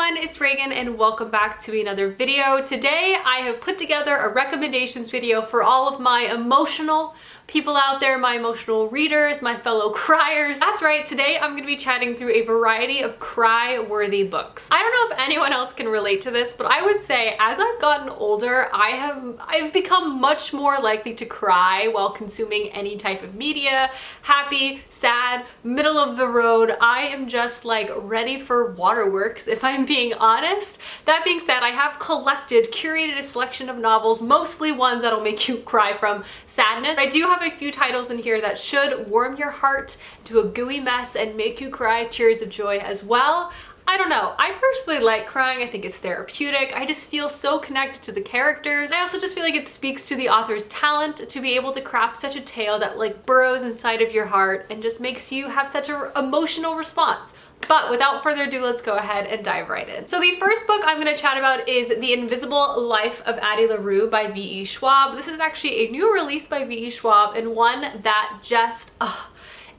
everyone, it's Reagan and welcome back to another video. Today I have put together a recommendations video for all of my emotional people out there, my emotional readers, my fellow criers. That's right, today I'm going to be chatting through a variety of cry-worthy books. I don't know if anyone else can relate to this, but I would say as I've gotten older, I've become much more likely to cry while consuming any type of media. Happy, sad, middle of the road. I am just like ready for waterworks, if I'm being honest. That being said, I have curated a selection of novels, mostly ones that'll make you cry from sadness. I do have a few titles in here that should warm your heart to a gooey mess and make you cry tears of joy as well. I don't know, I personally like crying. I think it's therapeutic. I just feel so connected to the characters. I also just feel like it speaks to the author's talent to be able to craft such a tale that like burrows inside of your heart and just makes you have such an emotional response. But without further ado, let's go ahead and dive right in. So the first book I'm going to chat about is The Invisible Life of Addie Larue by V.E. Schwab. This is actually a new release by V.E. Schwab and one that just,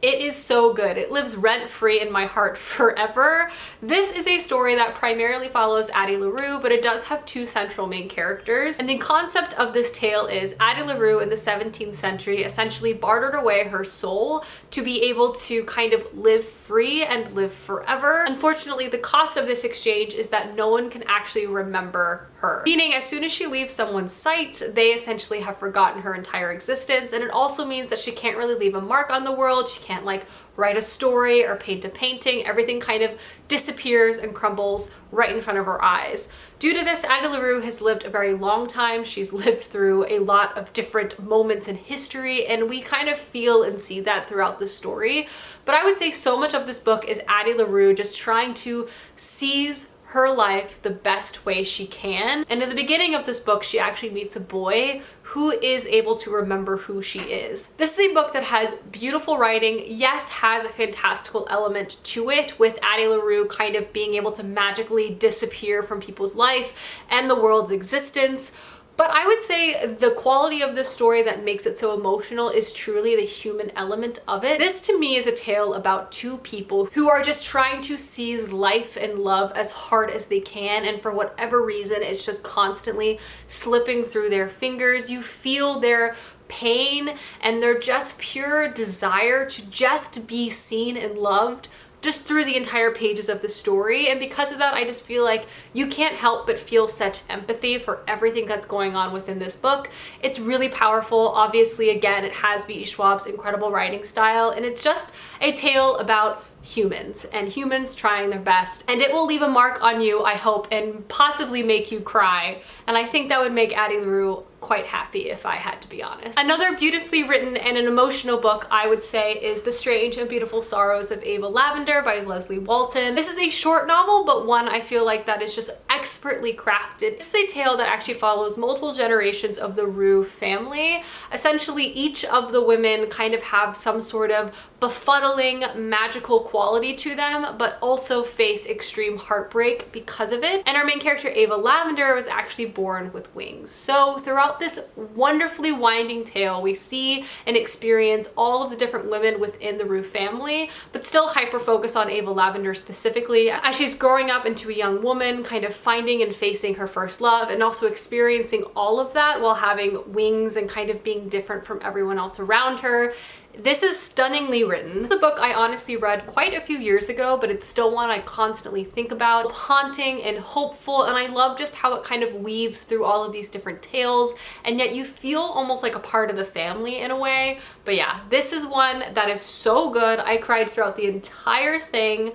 it is so good. It lives rent-free in my heart forever. This is a story that primarily follows Addie Larue, but it does have two central main characters. And the concept of this tale is Addie Larue in the 17th century essentially bartered away her soul to be able to kind of live free and live forever. Unfortunately, the cost of this exchange is that no one can actually remember her. Meaning, as soon as she leaves someone's sight, they essentially have forgotten her entire existence. And it also means that she can't really leave a mark on the world. She can't like write a story or paint a painting. Everything kind of disappears and crumbles right in front of her eyes. Due to this, Addie Larue has lived a very long time. She's lived through a lot of different moments in history, and we kind of feel and see that throughout the story. But I would say so much of this book is Addie Larue just trying to seize her life the best way she can. And in the beginning of this book, she actually meets a boy who is able to remember who she is. This is a book that has beautiful writing, yes, has a fantastical element to it, with Addie Larue kind of being able to magically disappear from people's life and the world's existence. But I would say the quality of this story that makes it so emotional is truly the human element of it. This to me is a tale about two people who are just trying to seize life and love as hard as they can, and for whatever reason it's just constantly slipping through their fingers. You feel their pain and their just pure desire to just be seen and loved just through the entire pages of the story. And because of that, I just feel like you can't help but feel such empathy for everything that's going on within this book. It's really powerful. Obviously, again, it has V.E. Schwab's incredible writing style, and it's just a tale about humans and humans trying their best, and it will leave a mark on you, I hope, and possibly make you cry. And I think that would make Addie Larue quite happy, if I had to be honest. Another beautifully written and an emotional book I would say is The Strange and Beautiful Sorrows of Ava Lavender by Leslie Walton. This is a short novel, but one I feel like that is just expertly crafted. This is a tale that actually follows multiple generations of the Rue family. Essentially, each of the women kind of have some sort of befuddling magical quality to them, but also face extreme heartbreak because of it. And our main character, Ava Lavender, was actually born with wings. So throughout this wonderfully winding tale, we see and experience all of the different women within the Rue family, but still hyper focus on Ava Lavender specifically as she's growing up into a young woman, kind of finding and facing her first love, and also experiencing all of that while having wings and kind of being different from everyone else around her. This is stunningly written. The book I honestly read quite a few years ago, but it's still one I constantly think about. Haunting and hopeful, and I love just how it kind of weaves through all of these different tales, and yet you feel almost like a part of the family in a way. But yeah, this is one that is so good. I cried throughout the entire thing.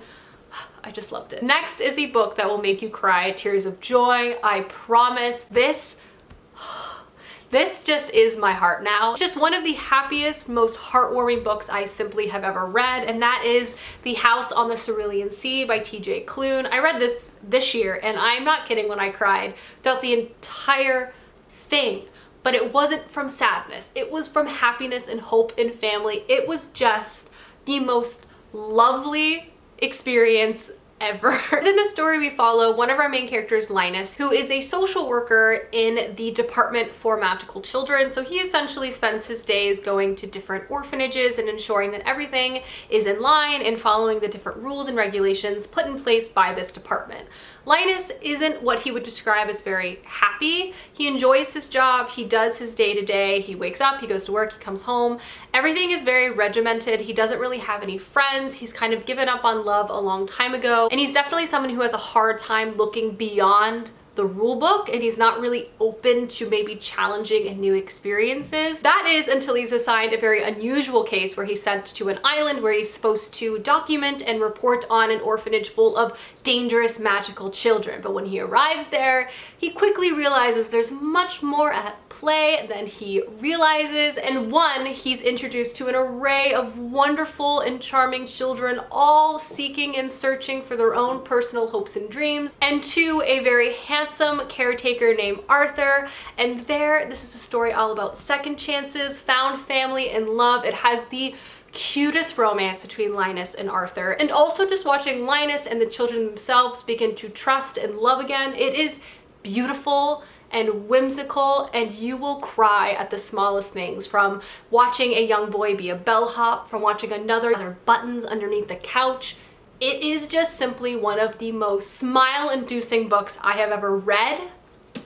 I just loved it. Next is a book that will make you cry tears of joy. I promise. This just is my heart now. It's just one of the happiest, most heartwarming books I simply have ever read, and that is The House on the Cerulean Sea by T.J. Klune. I read this year, and I'm not kidding when I cried throughout the entire thing. But it wasn't from sadness. It was from happiness and hope and family. It was just the most lovely experience ever. Within the story, we follow one of our main characters, Linus, who is a social worker in the Department for Magical Children. So he essentially spends his days going to different orphanages and ensuring that everything is in line and following the different rules and regulations put in place by this department. Linus isn't what he would describe as very happy. He enjoys his job, he does his day-to-day, he wakes up, he goes to work, he comes home. Everything is very regimented. He doesn't really have any friends. He's kind of given up on love a long time ago. And he's definitely someone who has a hard time looking beyond the rule book, and he's not really open to maybe challenging and new experiences. That is until he's assigned a very unusual case where he's sent to an island where he's supposed to document and report on an orphanage full of dangerous magical children. But when he arrives there, he quickly realizes there's much more at play than he realizes. And one, he's introduced to an array of wonderful and charming children, all seeking and searching for their own personal hopes and dreams. And two, a very handsome caretaker named Arthur. And this is a story all about second chances, found family, and love. It has the cutest romance between Linus and Arthur. And also just watching Linus and the children themselves begin to trust and love again. It is beautiful and whimsical, and you will cry at the smallest things, from watching a young boy be a bellhop, from watching another buttons underneath the couch. It is just simply one of the most smile-inducing books I have ever read.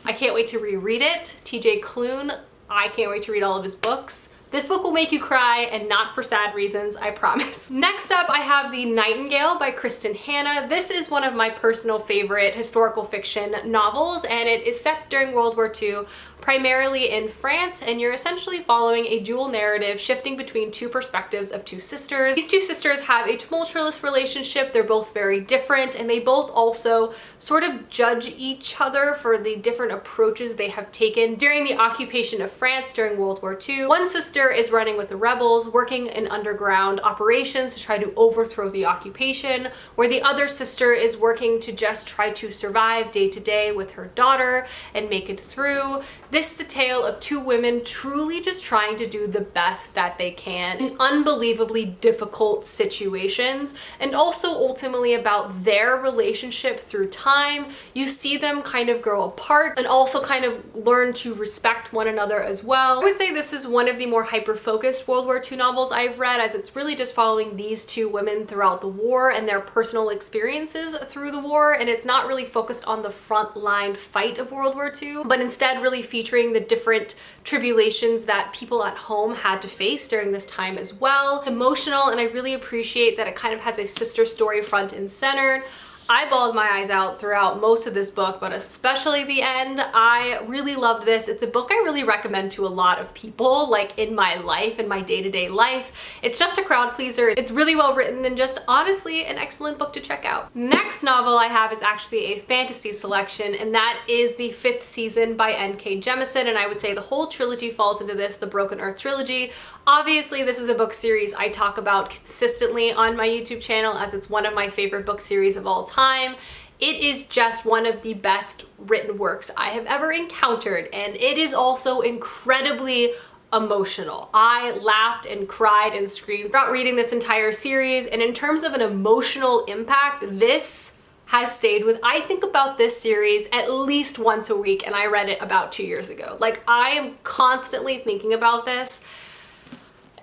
I can't wait to reread it. TJ Klune, I can't wait to read all of his books. This book will make you cry, and not for sad reasons, I promise. Next up, I have The Nightingale by Kristen Hanna. This is one of my personal favorite historical fiction novels, and it is set during World War II, primarily in France, and you're essentially following a dual narrative shifting between two perspectives of two sisters. These two sisters have a tumultuous relationship. They're both very different, and they both also sort of judge each other for the different approaches they have taken during the occupation of France during World War II. One sister is running with the rebels, working in underground operations to try to overthrow the occupation, where the other sister is working to just try to survive day to day with her daughter and make it through. This is a tale of two women truly just trying to do the best that they can in unbelievably difficult situations, and also ultimately about their relationship through time. You see them kind of grow apart and also kind of learn to respect one another as well. I would say this is one of the more hyper-focused World War II novels I've read, as it's really just following these two women throughout the war and their personal experiences through the war, and it's not really focused on the front-line fight of World War II, but instead really featuring the different tribulations that people at home had to face during this time as well. Emotional, and I really appreciate that it kind of has a sister story front and center. I bawled my eyes out throughout most of this book, but especially the end. I really loved this. It's a book I really recommend to a lot of people, like in my life, in my day-to-day life. It's just a crowd pleaser. It's really well written and just honestly an excellent book to check out. Next novel I have is actually a fantasy selection, and that is The Fifth Season by N.K. Jemisin, and I would say the whole trilogy falls into this, the Broken Earth trilogy. Obviously, this is a book series I talk about consistently on my YouTube channel, as it's one of my favorite book series of all time. It is just one of the best written works I have ever encountered, and it is also incredibly emotional. I laughed and cried and screamed throughout reading this entire series, and in terms of an emotional impact, this has stayed with. I think about this series at least once a week, and I read it about 2 years ago. Like, I am constantly thinking about this.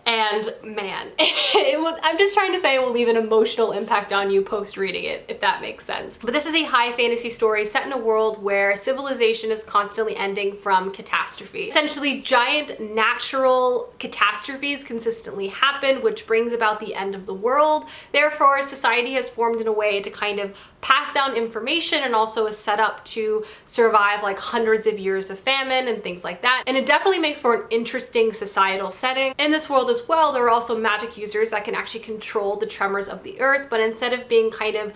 And man, I'm just trying to say it will leave an emotional impact on you post reading it, if that makes sense. But this is a high fantasy story set in a world where civilization is constantly ending from catastrophe. Essentially, giant natural catastrophes consistently happen, which brings about the end of the world. Therefore, society has formed in a way to kind of pass down information, and also is set up to survive like hundreds of years of famine and things like that. And it definitely makes for an interesting societal setting. In this world as well, there are also magic users that can actually control the tremors of the earth, but instead of being kind of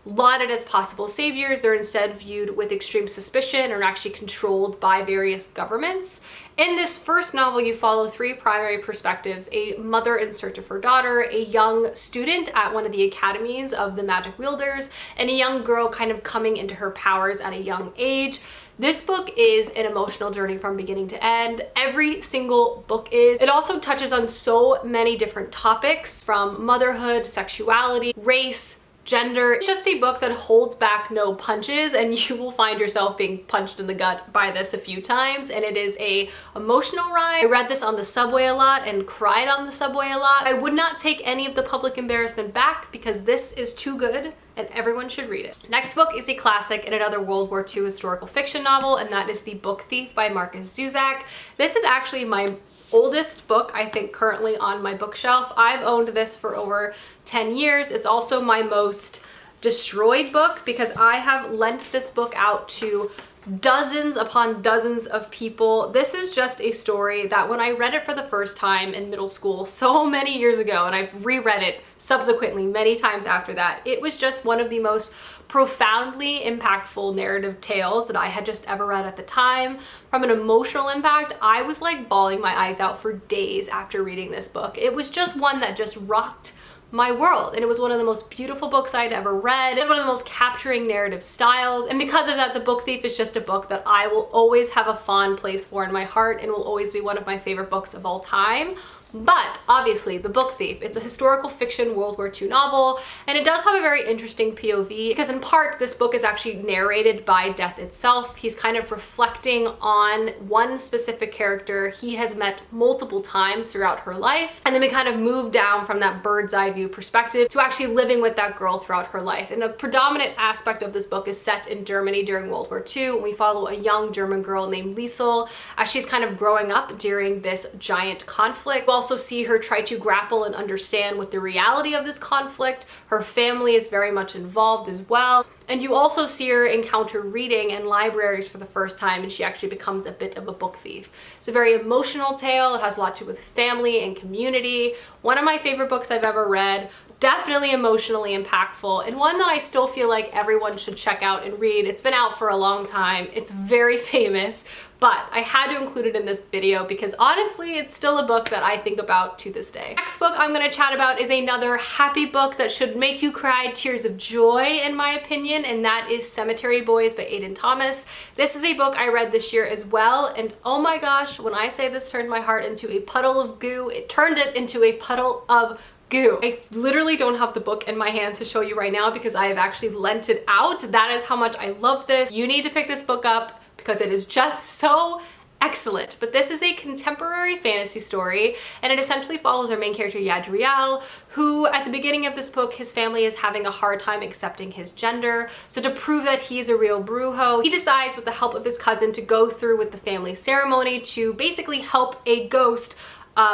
lauded as possible saviors, they're instead viewed with extreme suspicion and are actually controlled by various governments. In this first novel, you follow three primary perspectives: a mother in search of her daughter, a young student at one of the academies of the magic wielders, and a young girl kind of coming into her powers at a young age. This book is an emotional journey from beginning to end. Every single book is. It also touches on so many different topics, from motherhood, sexuality, race, gender. It's just a book that holds back no punches, and you will find yourself being punched in the gut by this a few times, and it is a emotional ride. I read this on the subway a lot and cried on the subway a lot. I would not take any of the public embarrassment back because this is too good and everyone should read it. Next book is a classic and another World War II historical fiction novel, and that is The Book Thief by Markus Zusak. This is actually my oldest book, I think, currently on my bookshelf. I've owned this for over 10 years. It's also my most destroyed book because I have lent this book out to dozens upon dozens of people. This is just a story that when I read it for the first time in middle school so many years ago, and I've reread it subsequently many times after that, it was just one of the most profoundly impactful narrative tales that I had just ever read at the time. From an emotional impact, I was like bawling my eyes out for days after reading this book. It was just one that just rocked my world, and it was one of the most beautiful books I'd ever read and one of the most capturing narrative styles. And because of that, The Book Thief is just a book that I will always have a fond place for in my heart and will always be one of my favorite books of all time. But obviously, The Book Thief, it's a historical fiction World War II novel, and it does have a very interesting POV because in part, this book is actually narrated by Death itself. He's kind of reflecting on one specific character he has met multiple times throughout her life, and then we kind of move down from that bird's eye view perspective to actually living with that girl throughout her life. And a predominant aspect of this book is set in Germany during World War II, and we follow a young German girl named Liesel as she's kind of growing up during this giant conflict. We'll also see her try to grapple and understand with the reality of this conflict. Her family is very much involved as well. And you also see her encounter reading in libraries for the first time, and she actually becomes a bit of a book thief. It's a very emotional tale. It has a lot to do with family and community. One of my favorite books I've ever read. Definitely emotionally impactful, and one that I still feel like everyone should check out and read. It's been out for a long time. It's very famous, but I had to include it in this video because honestly, it's still a book that I think about to this day. Next book I'm gonna chat about is another happy book that should make you cry tears of joy, in my opinion, and that is Cemetery Boys by Aidan Thomas. This is a book I read this year as well, and oh my gosh, when I say this turned my heart into a puddle of goo, it turned it into a puddle of goo. I literally don't have the book in my hands to show you right now because I have actually lent it out. That is how much I love this. You need to pick this book up because it is just so excellent. But this is a contemporary fantasy story, and it essentially follows our main character Yadriel, who at the beginning of this book, his family is having a hard time accepting his gender. So to prove that he's a real brujo, he decides with the help of his cousin to go through with the family ceremony to basically help a ghost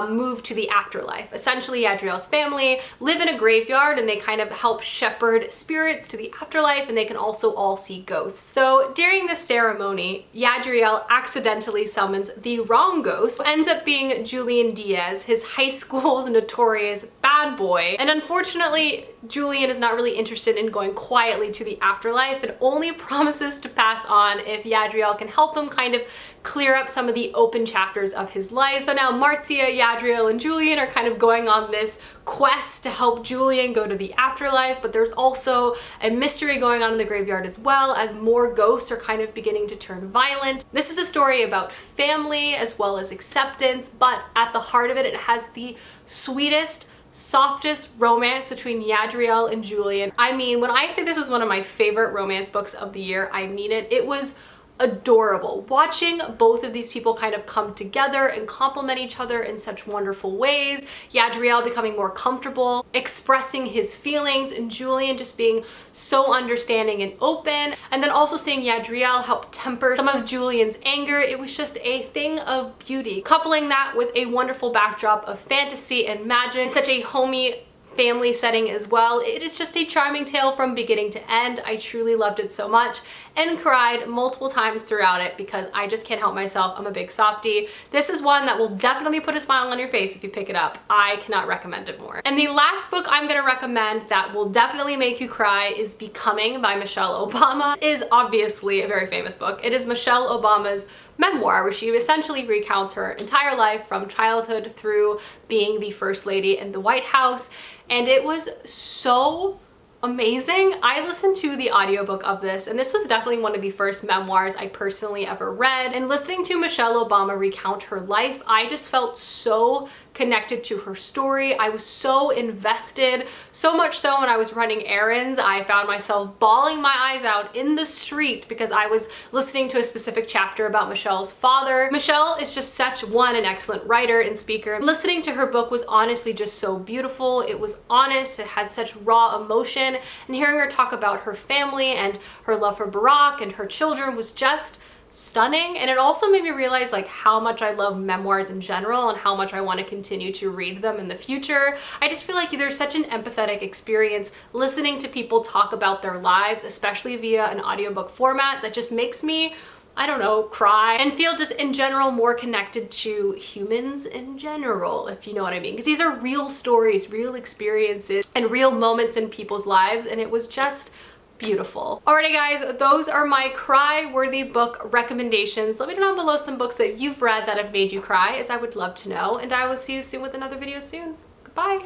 move to the afterlife. Essentially, Yadriel's family live in a graveyard and they kind of help shepherd spirits to the afterlife, and they can also all see ghosts. So during this ceremony, Yadriel accidentally summons the wrong ghost, who ends up being Julian Diaz, his high school's notorious bad boy. And unfortunately, Julian is not really interested in going quietly to the afterlife and only promises to pass on if Yadriel can help him kind of clear up some of the open chapters of his life. So now Marcia, Yadriel, and Julian are kind of going on this quest to help Julian go to the afterlife, but there's also a mystery going on in the graveyard as well, as more ghosts are kind of beginning to turn violent. This is a story about family as well as acceptance, but at the heart of it, it has the sweetest, softest romance between Yadriel and Julian. I mean, when I say this is one of my favorite romance books of the year, I mean it. It was adorable. Watching both of these people kind of come together and complement each other in such wonderful ways. Yadriel becoming more comfortable, expressing his feelings, and Julian just being so understanding and open. And then also seeing Yadriel help temper some of Julian's anger. It was just a thing of beauty. Coupling that with a wonderful backdrop of fantasy and magic, such a homey family setting as well. It is just a charming tale from beginning to end. I truly loved it so much and cried multiple times throughout it because I just can't help myself. I'm a big softie. This is one that will definitely put a smile on your face if you pick it up. I cannot recommend it more. And the last book I'm gonna recommend that will definitely make you cry is Becoming by Michelle Obama. This is obviously a very famous book. It is Michelle Obama's memoir where she essentially recounts her entire life from childhood through being the first lady in the White House, and it was so amazing. I listened to the audiobook of this, and this was definitely one of the first memoirs I personally ever read. And listening to Michelle Obama recount her life, I just felt so connected to her story. I was so invested, so much so when I was running errands, I found myself bawling my eyes out in the street because I was listening to a specific chapter about Michelle's father. Michelle is just such an excellent writer and speaker. Listening to her book was honestly just so beautiful. It was honest, it had such raw emotion, and hearing her talk about her family and her love for Barack and her children was just stunning. And it also made me realize like how much I love memoirs in general and how much I want to continue to read them in the future. I just feel like there's such an empathetic experience listening to people talk about their lives, especially via an audiobook format, that just makes me, I don't know, cry and feel just in general more connected to humans in general, if you know what I mean. Because these are real stories, real experiences, and real moments in people's lives, and it was just beautiful. Alrighty guys, those are my cry-worthy book recommendations. Let me know down below some books that you've read that have made you cry, as I would love to know, and I will see you soon with another video soon. Goodbye.